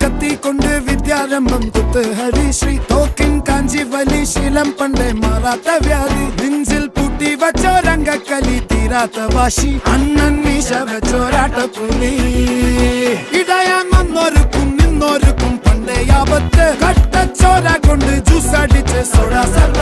കത്തി കൊണ്ട് വിദ്യാരംഭം കുത്ത് ഹരിശ്രീ തോക്കിൻ കാഞ്ചി വലി ശീലം പണ്ടേ മാറാത്ത വ്യാധി നെഞ്ചിൽ പൂട്ടി വച്ചോരംഗക്കലി തീരാത്ത വാശി അണ്ണൻ മീശ വെച്ചോരാട്ട പുലി ഇടയാൻ വന്നോർക്കും നിന്നോർക്കും പണ്ടേ ആപത്ത് കട്ടച്ചോര കൊണ്ട് ജ്യൂസ് അടിച്ച് സോഡ സർവ